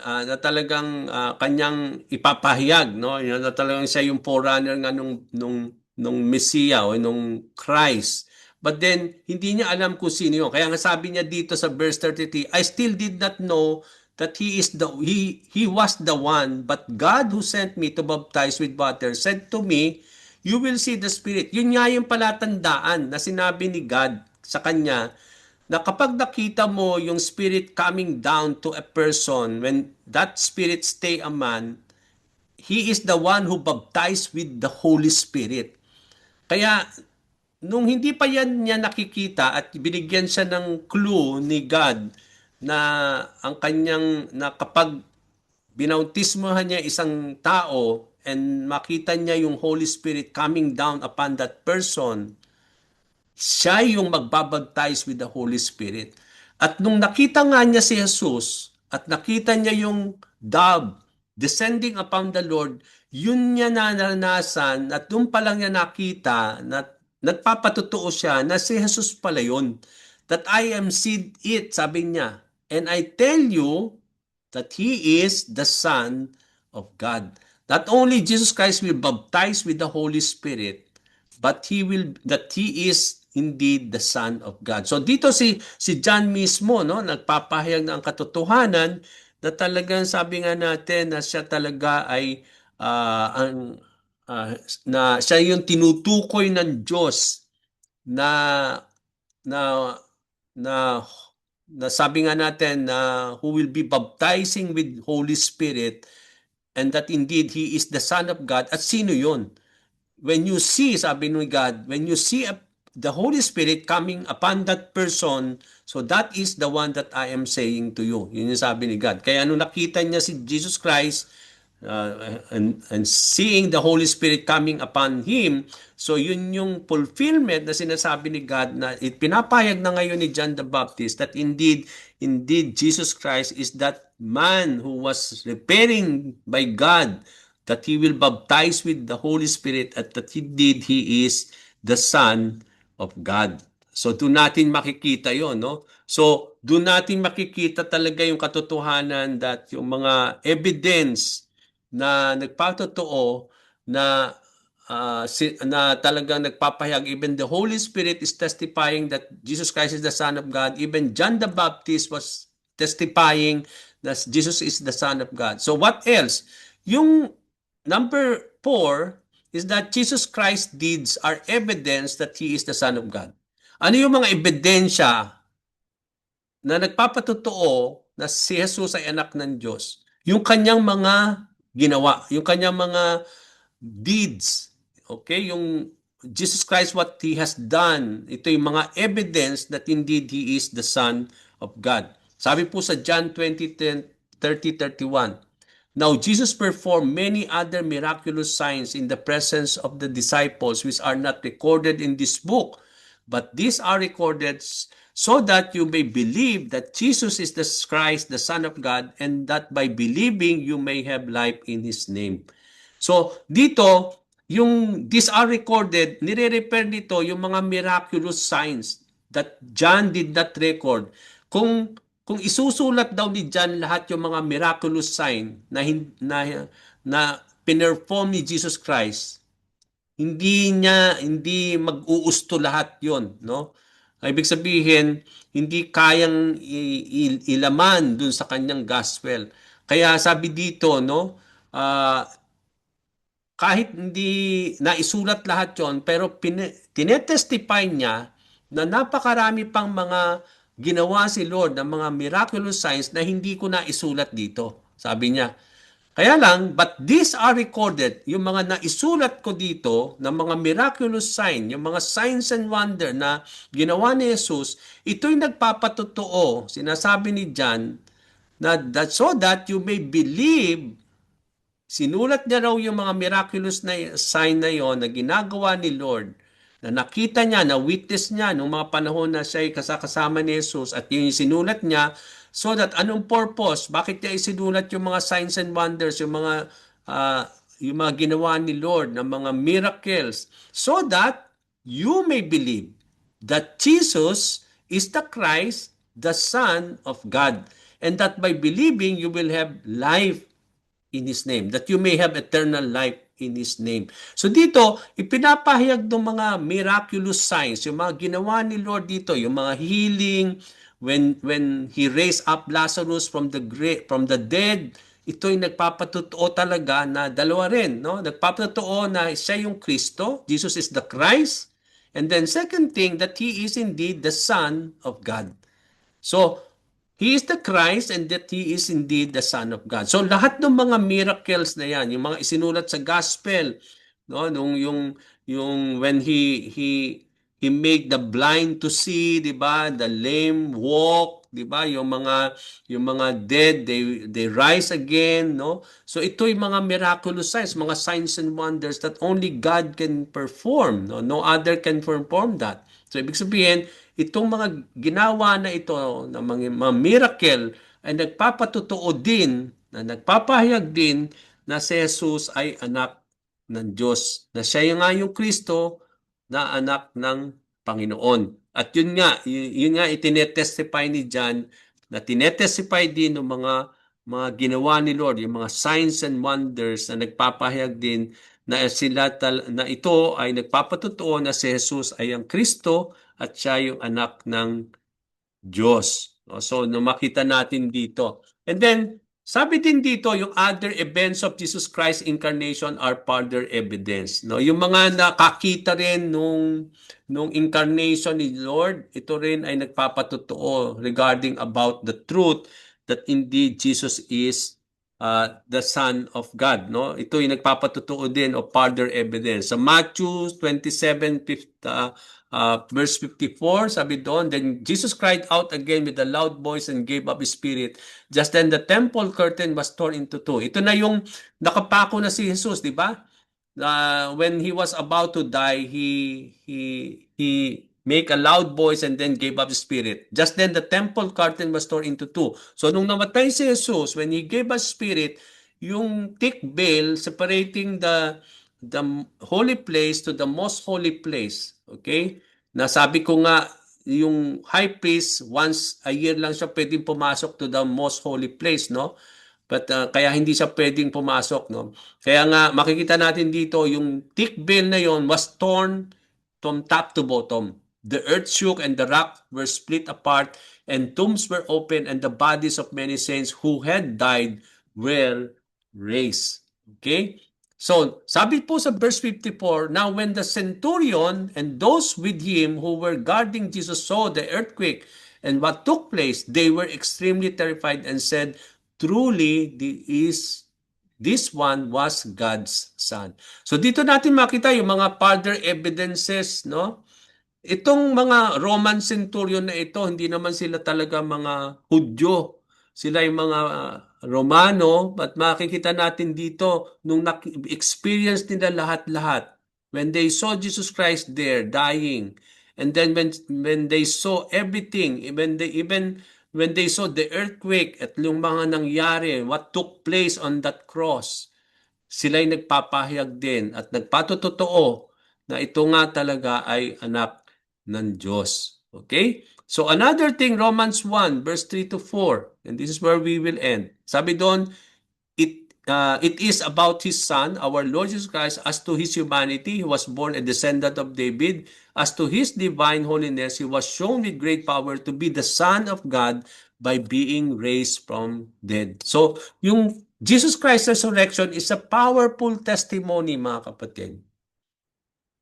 na talagang kanyang ipapahayag, no? Yung na talagang siya yung forerunner nga nung Messiah o nung Christ. But then hindi niya alam kung sino yun. Kaya nga sabi niya dito sa verse 33, I still did not know that he was the one, but God who sent me to baptize with water said to me, you will see the Spirit. Yun nga yung palatandaan na sinabi ni God sa kanya na kapag nakita mo yung Spirit coming down to a person, when that Spirit stay a man, he is the one who baptized with the Holy Spirit. Kaya, nung hindi pa yan niya nakikita at binigyan siya ng clue ni God na ang kanyang, na kapag binautismohan niya isang tao and makita niya yung Holy Spirit coming down upon that person, siya yung magbabaptize with the Holy Spirit. At nung nakita nga niya si Jesus at nakita niya yung dove descending upon the Lord, yun niya naranasan at doon pa lang niya nakita na nagpapatotoo siya na si Jesus pala yun. That I am seed it, sabi niya. And I tell you that He is the Son of God. Not only Jesus Christ will baptize with the Holy Spirit, but He is indeed the Son of God. So dito si John mismo, no, nagpapahayag ng katotohanan na talagang sabi nga natin na siya talaga ay ang na siya yung tinutukoy ng Diyos na na na na sabi nga natin na who will be baptizing with Holy Spirit, and that indeed He is the Son of God. At sino yun? When you see, sabi ni God, when you see the Holy Spirit coming upon that person, so that is the one that I am saying to you. Yun yung sabi ni God. Kaya nung nakita niya si Jesus Christ, and seeing the Holy Spirit coming upon him, so yun yung fulfillment na sinasabi ni God na pinapayag na ngayon ni John the Baptist that indeed Jesus Christ is that man who was preparing by God, that he will baptize with the Holy Spirit, at that indeed he is the Son of God. So doon natin makikita yon, no? So doon natin makikita talaga yung katotohanan that yung mga evidence na nagpatotoo na na talagang nagpapahayag, even the Holy Spirit is testifying that Jesus Christ is the Son of God. Even John the Baptist was testifying that Jesus is the Son of God. So what else? Yung number 4 is that Jesus Christ's deeds are evidence that He is the Son of God. Ano yung mga ebidensya na nagpapatotoo na si Jesus ay anak ng Diyos? Yung kanyang mga ginawa, yung kanyang mga deeds. Okay? Yung Jesus Christ, what He has done, ito yung mga evidence that indeed He is the Son of God. Sabi po sa John 20:30-31, now Jesus performed many other miraculous signs in the presence of the disciples, which are not recorded in this book, but these are recorded so that you may believe that Jesus is the Christ, the Son of God, and that by believing you may have life in His name. So, dito, yung these are recorded, nire-refer dito yung mga miraculous signs that John did not record. Kung isusulat daw ni John lahat yung mga miraculous sign na pinerform ni Jesus Christ, hindi mag-uusto lahat 'yon, no? Ibig sabihin, hindi kayang ilaman dun sa kanyang gospel. Kaya sabi dito, no, kahit hindi naisulat lahat yon, pero tinetestify niya na napakarami pang mga ginawa si Lord ng mga miraculous signs na hindi ko naisulat dito. Sabi niya. Kaya lang, but these are recorded, yung mga naisulat ko dito, ng mga miraculous sign, yung mga signs and wonder na ginawa ni Jesus, ito'y nagpapatotoo, sinasabi ni John, that so that you may believe. Sinulat niya raw yung mga miraculous na sign na yon na ginagawa ni Lord, na nakita niya, na witness niya noong mga panahon na siya ay kasama ni Jesus, at yung sinulat niya, so that anong purpose? Bakit niya isinulat yung mga signs and wonders, yung mga ginawa ni Lord, ng mga miracles, so that you may believe that Jesus is the Christ, the Son of God, and that by believing you will have life in His name, that you may have eternal life in His name. So dito, ipinapahayag ng mga miraculous signs, yung mga ginawa ni Lord dito, yung mga healing, when He raised up Lazarus from the dead, ito'y nagpapatotoo talaga na dalawa rin, no? Nagpapatotoo na siya yung Kristo, Jesus is the Christ, and then second thing, that He is indeed the Son of God. So, He is the Christ and that He is indeed the Son of God. So lahat ng mga miracles na yan, yung mga isinulat sa gospel, no, yung when he made the blind to see, 'di ba? The lame walk, 'di ba? Yung mga dead, they rise again, no? So ito yung mga miraculous signs, mga signs and wonders that only God can perform, no? No other can perform that. So ibig sabihin, itong mga ginawa na ito, na mga miracle, ay nagpapatotoo din, na nagpapahayag din na si Jesus ay anak ng Diyos. Na siya nga yung Kristo na anak ng Panginoon. At yun nga itinetestify ni John, na tinetestify din ng mga ginawa ni Lord, yung mga signs and wonders na nagpapahayag din na na ito ay nagpapatotoo na si Jesus ay ang Kristo at siya yung anak ng Diyos. So, makita natin dito. And then, Sabi din dito, yung other events of Jesus Christ incarnation are further evidence. No? Yung mga nakakita rin nung incarnation ni Lord, ito rin ay nagpapatotoo regarding about the truth that indeed Jesus is the Son of God. No? Ito yung nagpapatotoo din of further evidence. Sa Matthew 27, verse 54, sabi doon, Then Jesus cried out again with a loud voice and gave up his spirit. Just then the temple curtain was torn into two. Ito na yung nakapako na si Jesus, di ba? When he was about to die, he make a loud voice and then gave up his spirit. Just then the temple curtain was torn into two. So nung namatay si Jesus, when he gave us spirit, yung thick veil separating the holy place to the most holy place. Okay? Nasabi ko nga, yung high priest, once a year lang siya pwedeng pumasok to the most holy place, no? But kaya hindi siya pwedeng pumasok, no? Kaya nga makikita natin dito yung thick veil na yon was torn from top to bottom. The earth shook and the rock were split apart and tombs were opened and the bodies of many saints who had died were raised. Okay? So, sabi po sa verse 54, Now when the centurion and those with him who were guarding Jesus saw the earthquake and what took place, they were extremely terrified and said, Truly, this one was God's son. So dito natin makita yung mga further evidences, no? Itong mga Roman centurion na ito, hindi naman sila talaga mga Hudyo. Sila yung mga Romano at makikita natin dito nung experience nila lahat-lahat. When they saw Jesus Christ there dying, and then when they saw everything, even when they saw the earthquake at yung mga nangyari, what took place on that cross, sila'y nagpapahayag din at nagpatotoo na ito nga talaga ay anak ng Diyos. Okay? So another thing, Romans 1, verse 3 to 4, and this is where we will end. Sabi doon, it is about His Son, our Lord Jesus Christ, as to His humanity, He was born a descendant of David. As to His divine holiness, He was shown with great power to be the Son of God by being raised from dead. So, yung Jesus Christ's resurrection is a powerful testimony, mga kapatid.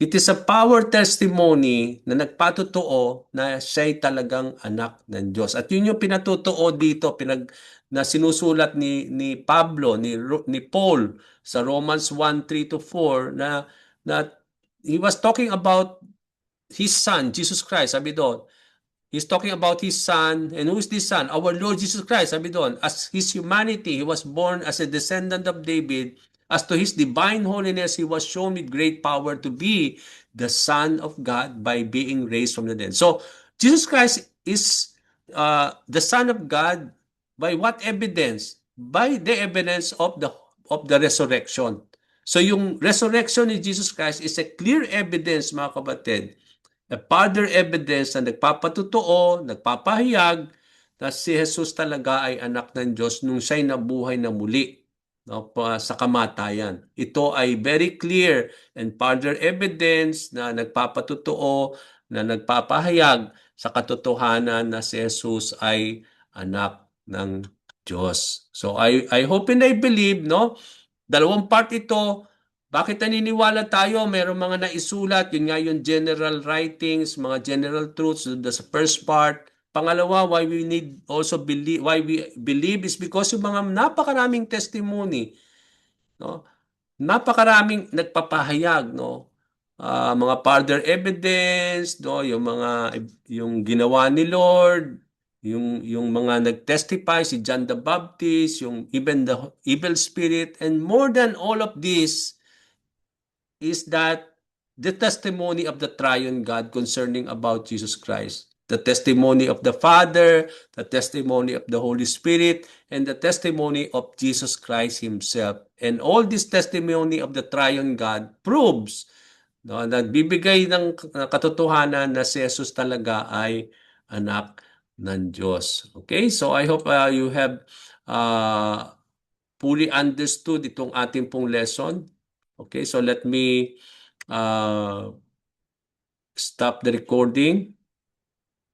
It is a power testimony na nagpatotoo na siya'y talagang anak ng Diyos. At yun yung pinatotoo dito, na sinusulat ni Pablo, ni Paul sa Romans 1, 3 to 4 na he was talking about his son, Jesus Christ. Sabi doon, he's talking about his son. And who is this son? Our Lord Jesus Christ. Sabi doon, as his humanity, he was born as a descendant of David. As to his divine holiness, he was shown with great power to be the Son of God by being raised from the dead. So, Jesus Christ is the Son of God by what evidence? By the evidence of the resurrection. So, yung resurrection ni Jesus Christ is a clear evidence, mga kapatid, a further evidence na nagpapatotoo, nagpapahayag na si Jesus talaga ay anak ng Diyos nung siya'y nabuhay na muli, no, sa kamatayan. Ito ay very clear and further evidence na nagpapatotoo, na nagpapahayag sa katotohanan na si Jesus ay anak ng Diyos. So I hope and I believe, no, dalawang part ito. Bakit naniniwala tayo? Merong mga naisulat, yun nga yung general writings, mga general truths, sa first part. Pangalawa, why we believe is because yung mga napakaraming testimony, no? Napakaraming nagpapahayag, no? Mga further evidence, no? Yung ginawa ni Lord, yung mga nag-testify, si John the Baptist, yung even the evil spirit, and more than all of this is that the testimony of the triune God concerning about Jesus Christ, the testimony of the Father, the testimony of the Holy Spirit, and the testimony of Jesus Christ Himself. And all this testimony of the triune God proves, no, nagbibigay ng katotohanan na si Jesus talaga ay anak ng Diyos. Okay? So I hope you have fully understood itong ating pong lesson. Okay, so let me stop the recording.